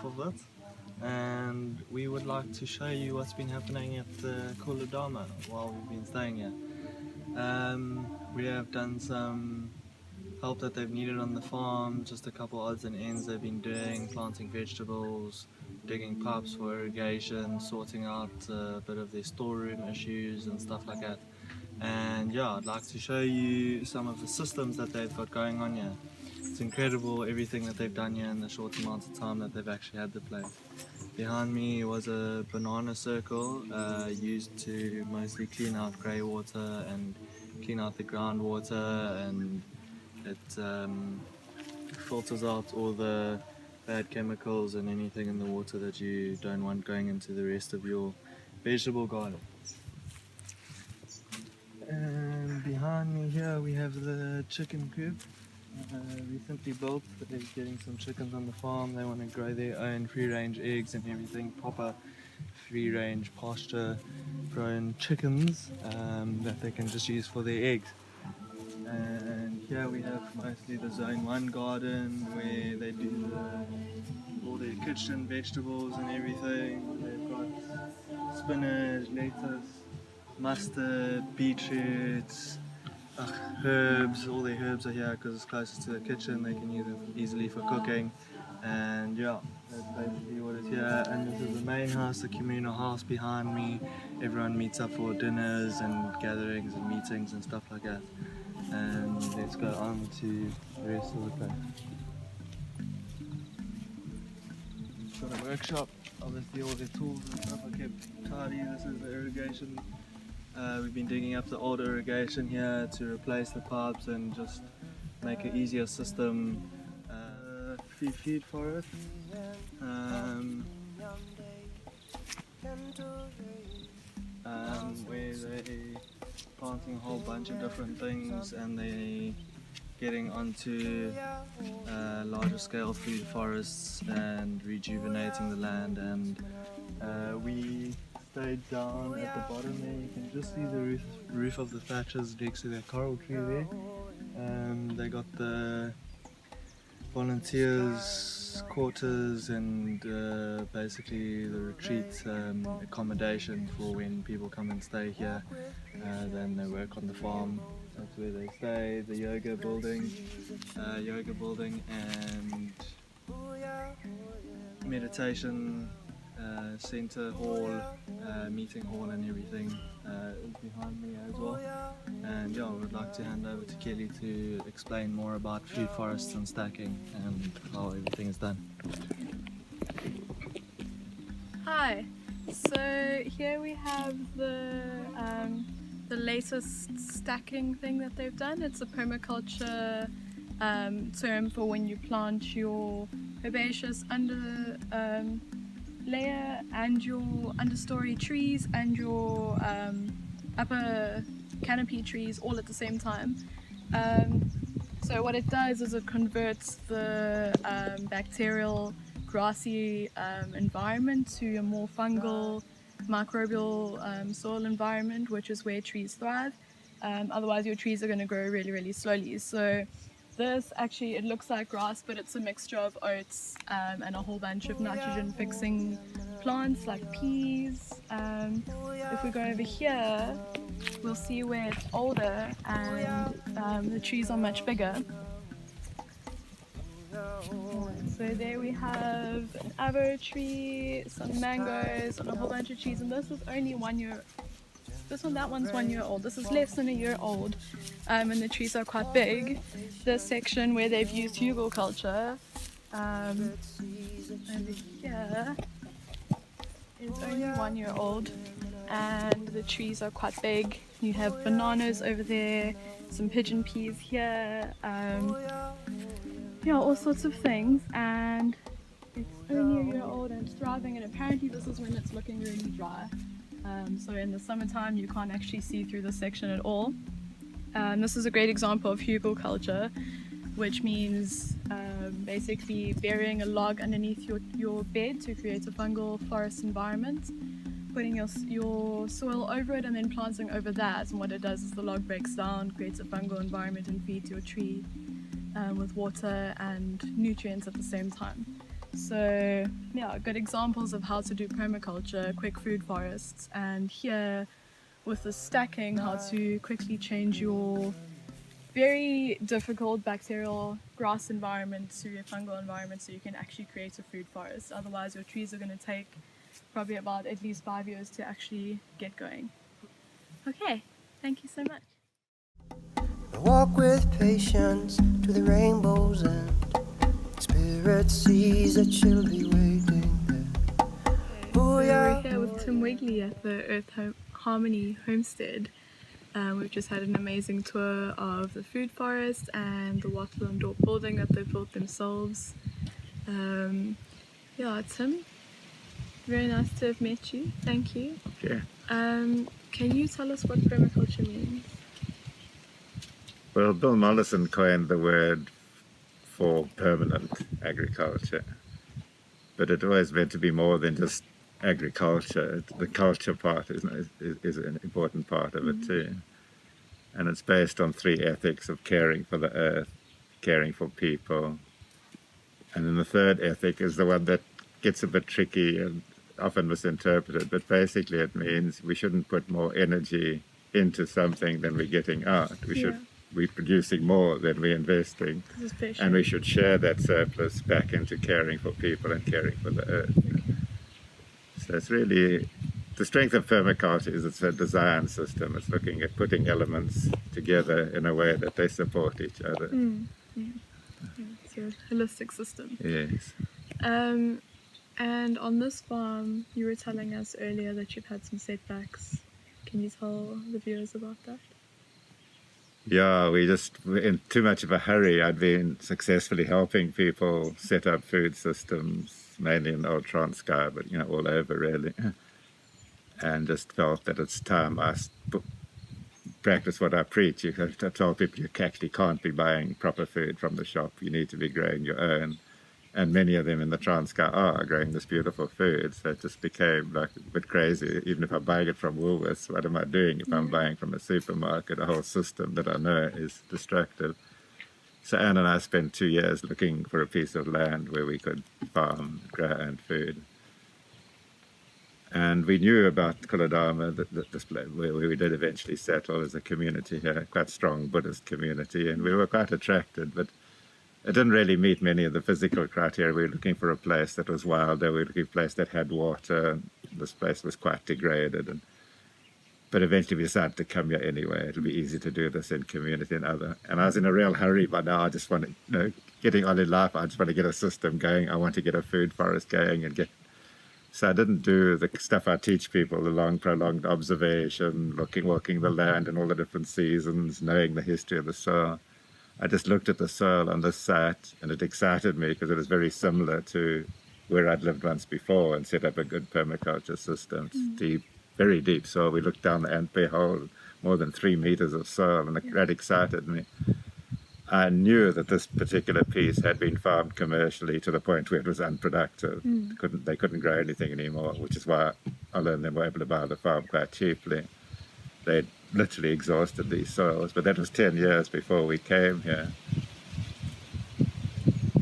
half of it, and we would like to show you what's been happening at the Khula Dharma while we've been staying here. We have done some help that they've needed on the farm, just a couple odds and ends they've been doing, planting vegetables, digging pipes for irrigation, sorting out a bit of their storeroom issues and stuff like that. And yeah, I'd like to show you some of the systems that they've got going on here. It's incredible everything that they've done here in the short amount of time that they've actually had the place. Behind me was a banana circle used to mostly clean out grey water and clean out the groundwater, and it filters out all the bad chemicals and anything in the water that you don't want going into the rest of your vegetable garden. And behind me here we have the chicken coop. Recently built. They're getting some chickens on the farm. They want to grow their own free-range eggs and everything, proper free-range pasture grown chickens that they can just use for their eggs. And here we have mostly the Zone 1 garden where they do all their kitchen vegetables and everything. They've got spinach, lettuce, mustard, beetroots, herbs. All their herbs are here because it's closest to the kitchen. They can use it easily for cooking. And yeah, that's basically what is here. And this is the main house, the communal house behind me. Everyone meets up for dinners and gatherings and meetings and stuff like that. And let's go on to the rest of the place. Got a workshop, obviously all the tools and stuff are kept tidy. This is the irrigation. We've been digging up the old irrigation here to replace the pipes and just make an easier system. Feed for it. Where they planting a whole bunch of different things, and they getting onto larger scale food forests and rejuvenating the land. And we stayed down at the bottom there. You can just see the roof of the thatches next to the coral tree there. They got the volunteers quarters and basically the retreat accommodation for when people come and stay here. Then they work on the farm. That's where they stay. The yoga building and meditation center hall, meeting hall and everything is behind me as well. And yeah, I would like to hand over to Kelly to explain more about food forests and stacking and how everything is done. Hi, so here we have the latest stacking thing that they've done. It's a permaculture term for when you plant your herbaceous under layer and your understory trees and your upper canopy trees all at the same time. So what it does is it converts the bacterial grassy environment to a more fungal microbial soil environment, which is where trees thrive. Otherwise your trees are going to grow really slowly. So this actually, it looks like grass, but it's a mixture of oats and a whole bunch of nitrogen fixing plants like peas. If we go over here, we'll see where it's older and the trees are much bigger. So there we have an avocado tree, some mangoes, and a whole bunch of trees, and this is only 1 year. That one's 1 year old. This is less than a year old, and the trees are quite big. This section where they've used Haga-Haga over here is only 1 year old, and the trees are quite big. You have bananas over there, some pigeon peas here, all sorts of things, and it's only a year old and it's thriving, and apparently this is when it's looking really dry. So in the summertime you can't actually see through this section at all. This is a great example of Haga-Haga, which means basically burying a log underneath your bed to create a fungal forest environment, putting your soil over it and then planting over that, and what it does is the log breaks down, creates a fungal environment and feeds your tree with water and nutrients at the same time. So yeah, good examples of how to do permaculture, quick food forests, and here with the stacking, how to quickly change your very difficult bacterial grass environment to a fungal environment so you can actually create a food forest. Otherwise your trees are going to take probably about at least 5 years to actually get going. Okay, thank you so much. I walk with patience to the rainbow's end. Spirit sees that she'll be waiting there. So we're here with Tim Wigley at the Earth Harmony Homestead. We've just had an amazing tour of the food forest and the wattle and dorp building that they've built themselves. Yeah, Tim, very nice to have met you. Thank you. Okay. Can you tell us what permaculture means? Well, Bill Mollison coined the word for permanent agriculture, but it always meant to be more than just agriculture. The culture part is an important part of it too. And it's based on 3 ethics of caring for the earth, caring for people. And then the 3rd ethic is the one that gets a bit tricky and often misinterpreted, but basically it means we shouldn't put more energy into something than we're getting out. We should be producing more than we're investing, and we should share that surplus back into caring for people and caring for the earth. So it's really, the strength of permaculture is it's a design system. It's looking at putting elements together in a way that they support each other. It's a holistic system. Yes. And on this farm, you were telling us earlier that you've had some setbacks. Can you tell the viewers about that? Yeah, we just were in too much of a hurry. I'd been successfully helping people set up food systems, mainly in Old Transkei, but all over really, and just felt that it's time I practice what I preach. You have to tell people you actually can't be buying proper food from the shop. You need to be growing your own. And many of them in the Transkei are growing this beautiful food. So it just became like a bit crazy. Even if I'm buying it from Woolworths, what am I doing if I'm buying from a supermarket? A whole system that I know is destructive. So Anne and I spent 2 years looking for a piece of land where we could farm, grow our own food. And we knew about Khula Dharma, this place where we did eventually settle as a community here, quite strong Buddhist community, and we were quite attracted, but it didn't really meet many of the physical criteria. We were looking for a place that was wilder, we were looking for a place that had water. This place was quite degraded, but eventually we decided to come here anyway. It'll be easy to do this in community and I was in a real hurry by now. I just want to, getting on in life, I just want to get a system going. I want to get a food forest going and so I didn't do the stuff I teach people, the long, prolonged observation, walking the land in all the different seasons, knowing the history of the soil. I just looked at the soil on this site and it excited me because it was very similar to where I'd lived once before and set up a good permaculture system. It's deep, very deep soil. We looked down the Pear hole, more than 3 meters of soil, and that excited me. I knew that this particular piece had been farmed commercially to the point where it was unproductive. They couldn't grow anything anymore, which is why I learned they were able to buy the farm quite cheaply. They'd literally exhausted these soils, but that was 10 years before we came here.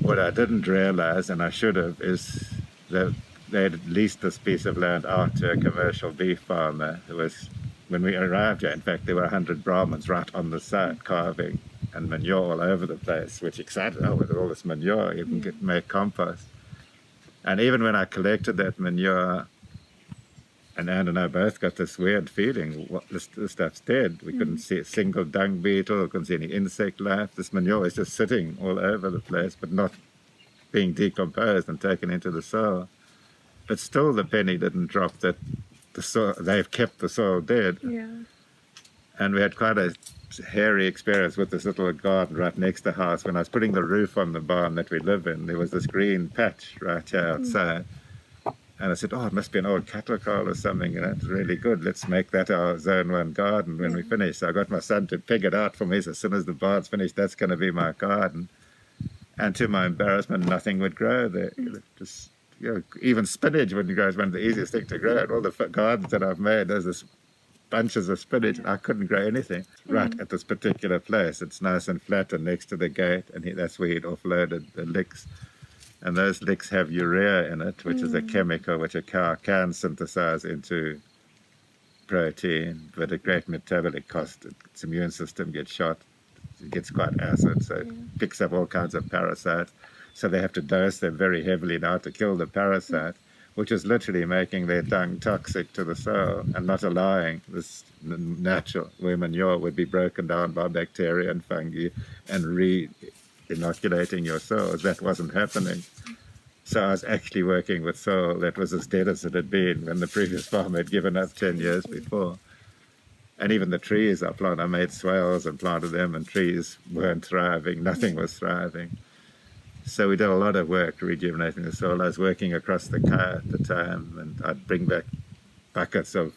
What I didn't realize, and I should have, is that they had leased this piece of land out to a commercial beef farmer. When we arrived here, in fact, there were 100 Brahmins right on the site carving, and manure all over the place, which excited, with all this manure, you can make compost. And even when I collected that manure, and Anne and I both got this weird feeling, this stuff's dead. We couldn't see a single dung beetle, we couldn't see any insect life. This manure is just sitting all over the place, but not being decomposed and taken into the soil. But still the penny didn't drop that they've kept the soil dead. And we had quite a hairy experience with this little garden right next to the house. When I was putting the roof on the barn that we live in, there was this green patch right here outside. And I said, it must be an old cattle kraal or something. That's really good. Let's make that our Zone 1 garden when we finish. So I got my son to peg it out for me. So as soon as the barn's finished, that's going to be my garden. And to my embarrassment, nothing would grow there. Just, even spinach wouldn't grow. It's one of the easiest things to grow. And all the gardens that I've made, there's this bunches of spinach, and I couldn't grow anything right at this particular place. It's nice and flat and next to the gate, and that's where he'd offloaded the licks. And those licks have urea in it, which is a chemical which a cow can synthesize into protein, but at great metabolic cost. Its immune system gets shot. It gets quite acid, so it picks up all kinds of parasites. So they have to dose them very heavily now to kill the parasite, which is literally making their dung toxic to the soil and not allowing this natural, where manure would be broken down by bacteria and fungi and re-inoculating your soils. That wasn't happening. So I was actually working with soil that was as dead as it had been when the previous farmer had given up 10 years before. And even the trees I planted, I made swales and planted them, and trees weren't thriving. Nothing was thriving. So we did a lot of work rejuvenating the soil. I was working across the Kaya at the time, and I'd bring back buckets of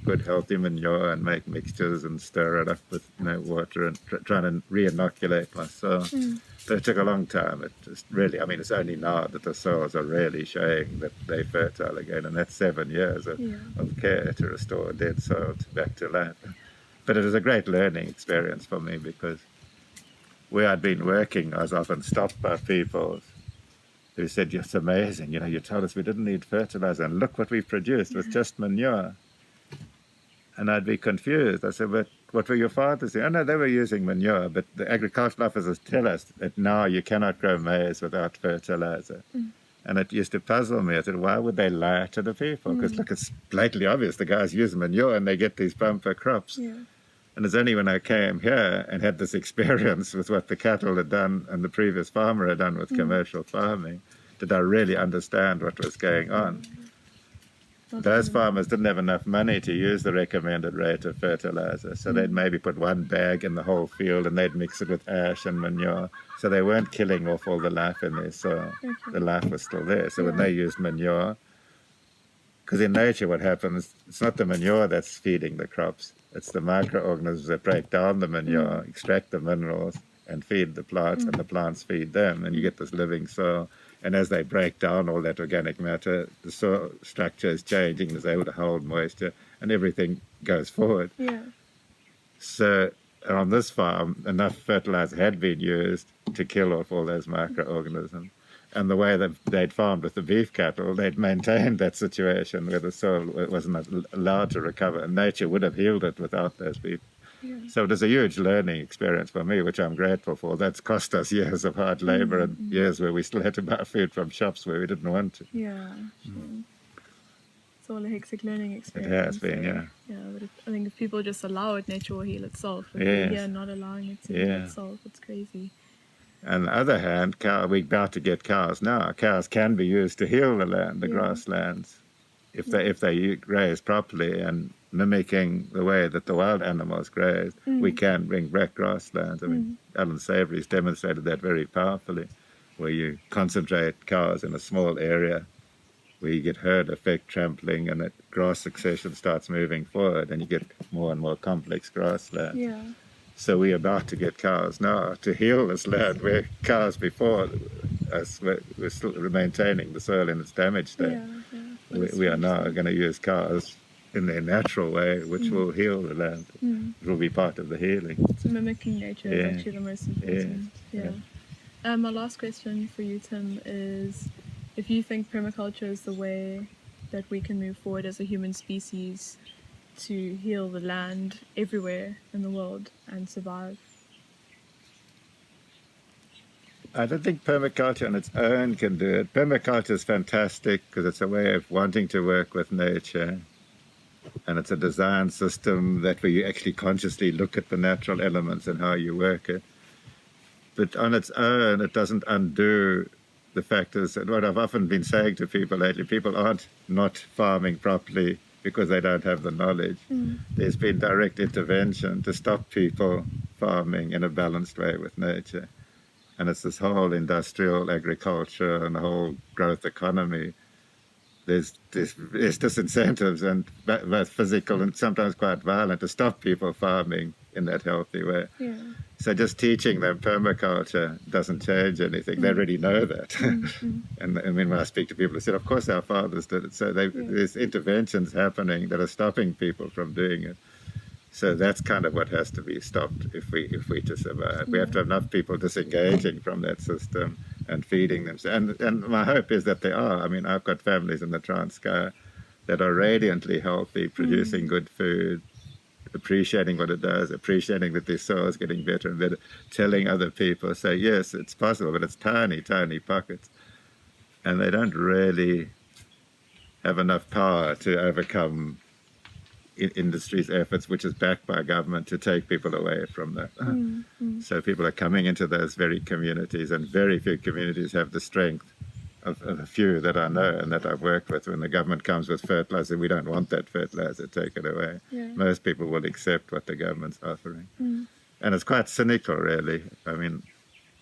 good healthy manure and make mixtures and stir it up with water and trying to re-inoculate my soil. But it took a long time. It just really, it's only now that the soils are really showing that they're fertile again, and that's 7 years of care to restore dead soil back to life. But it was a great learning experience for me, because where I'd been working, I was often stopped by people who said, "It's amazing, you told us we didn't need fertilizer, and look what we've produced with just manure." And I'd be confused. I said, "But what were your fathers doing?" "Oh, no, they were using manure, but the agricultural officers tell us that now you cannot grow maize without fertilizer." And it used to puzzle me. I said, why would they lie to the people? Because look, it's blatantly obvious. The guys use manure and they get these bumper crops. And it's only when I came here and had this experience with what the cattle had done and the previous farmer had done with commercial farming did I really understand what was going on. Those farmers didn't have enough money to use the recommended rate of fertilizer, so they'd maybe put one bag in the whole field and they'd mix it with ash and manure, so they weren't killing off all the life in their soil. The life was still there. So when they used manure, because in nature what happens, it's not the manure that's feeding the crops, it's the microorganisms that break down the manure, extract the minerals and feed the plants, and the plants feed them, and you get this living soil. And as they break down all that organic matter, the soil structure is changing, it's able to hold moisture, and everything goes forward. So on this farm, enough fertilizer had been used to kill off all those microorganisms. And the way that they'd farmed with the beef cattle, they'd maintained that situation where the soil wasn't allowed to recover, and nature would have healed it without those beef. So it was a huge learning experience for me, which I'm grateful for. That's cost us years of hard labor and years where we still had to buy food from shops where we didn't want to. It's all a hectic learning experience. It has been, but I think if people just allow it, nature will heal itself. If we're here not allowing it to heal itself, it's crazy. On the other hand, we're about to get cows now. Cows can be used to heal the land, the grasslands, if they graze properly and mimicking the way that the wild animals graze. We can bring back grasslands. Alan Savory's demonstrated that very powerfully, where you concentrate cows in a small area, where you get herd effect trampling, and that grass succession starts moving forward, and you get more and more complex grassland. So we're about to get cows now to heal this land, where cows before us were still maintaining the soil in its damaged state. We are now going to use cows in their natural way, which will heal the land. It will be part of the healing. So mimicking nature is actually the most important. My last question for you, Tim, is if you think permaculture is the way that we can move forward as a human species to heal the land everywhere in the world and survive. I don't think permaculture on its own can do it. Permaculture is fantastic because it's a way of wanting to work with nature, and it's a design system that where you actually consciously look at the natural elements and how you work it. But on its own, it doesn't undo the factors. And what I've often been saying to people lately, people aren't not farming properly because they don't have the knowledge. There's been direct intervention to stop people farming in a balanced way with nature. And it's this whole industrial agriculture and the whole growth economy. There's disincentives, and both physical and sometimes quite violent, to stop people farming in that healthy way. So just teaching them permaculture doesn't change anything. They already know that. And when I speak to people, they said, of course our fathers did it. So there's interventions happening that are stopping people from doing it. So that's kind of what has to be stopped if we to survive. We have to have enough people disengaging from that system and feeding them. And my hope is that they are. I mean, I've got families in the Transkei that are radiantly healthy, producing good food, appreciating what it does, appreciating that their soil is getting better and better, telling other people, say, yes, it's possible, but it's tiny, tiny pockets. And they don't really have enough power to overcome industry's efforts, which is backed by government, to take people away from that. So people are coming into those very communities, and very few communities have the strength of a few that I know and that I've worked with. When the government comes with fertilizer, we don't want that fertilizer, take it away. Most people will accept what the government's offering. And it's quite cynical, really. I mean,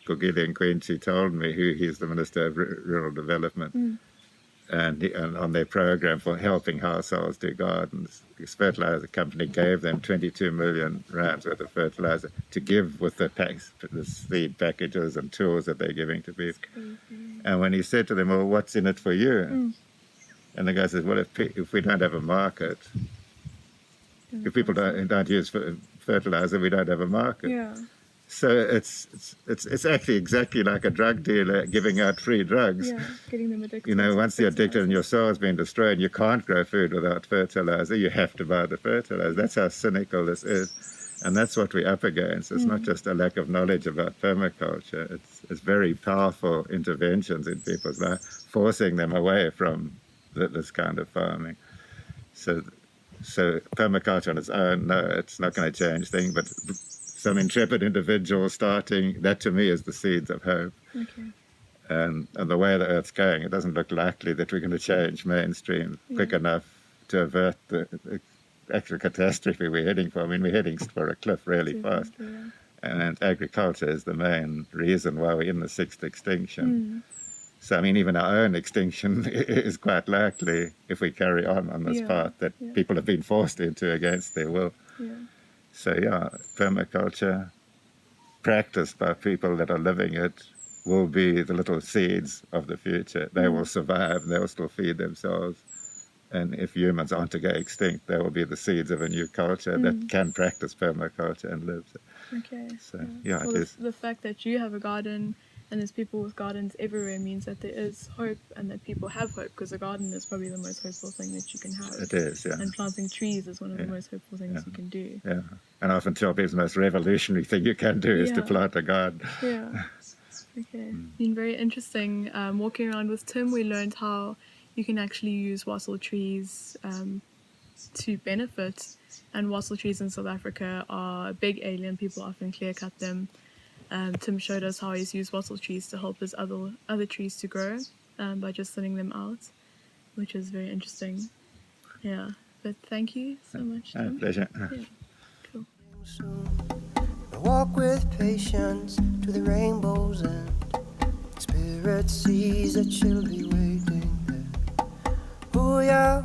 Wigley and Quincy told me who he's the Minister of Rural Development, and on their program for helping households do gardens, this fertilizer company gave them 22 million rands worth of fertilizer to give with the seed packages and tools that they're giving to people. And when he said to them, well, what's in it for you? And the guy says, well, if we don't have a market, if people don't use fertilizer, we don't have a market. So it's actually exactly like a drug dealer giving out free drugs. Getting them addicted. You know, once you're addicted and your soil's been destroyed, you can't grow food without fertilizer. You have to buy the fertilizer. That's how cynical this is. And that's what we're up against. It's not just a lack of knowledge about permaculture. It's very powerful interventions in people's lives, forcing them away from this kind of farming. So permaculture on its own, no, it's not going to change things, but some intrepid individual starting, that to me is the seeds of hope. And the way the Earth's going, it doesn't look likely that we're going to change mainstream quick enough to avert the actual catastrophe we're heading for. I mean, we're heading for a cliff really fast. And agriculture is the main reason why we're in the sixth extinction. So, I mean, even our own extinction is quite likely if we carry on this path that people have been forced into against their will. So, permaculture, practiced by people that are living it, will be the little seeds of the future. They will survive, they will still feed themselves. And if humans aren't to go extinct, they will be the seeds of a new culture that can practice permaculture and live. So, well, it is. The fact that you have a garden and there's people with gardens everywhere means that there is hope and that people have hope, because a garden is probably the most hopeful thing that you can have. It is, And planting trees is one of the most hopeful things you can do. And I often tell people the most revolutionary thing you can do is to plant a garden. Been very interesting. Walking around with Tim, we learned how you can actually use wassail trees to benefit. And wassail trees in South Africa are a big alien. People often clear cut them. Tim showed us how he's used wattle trees to help his other trees to grow by just thinning them out, which is very interesting. But thank you so much, Tim. Pleasure. Cool. I walk with patience to the rainbow's end. Spirit sees that she'll be waiting there. Oh yeah,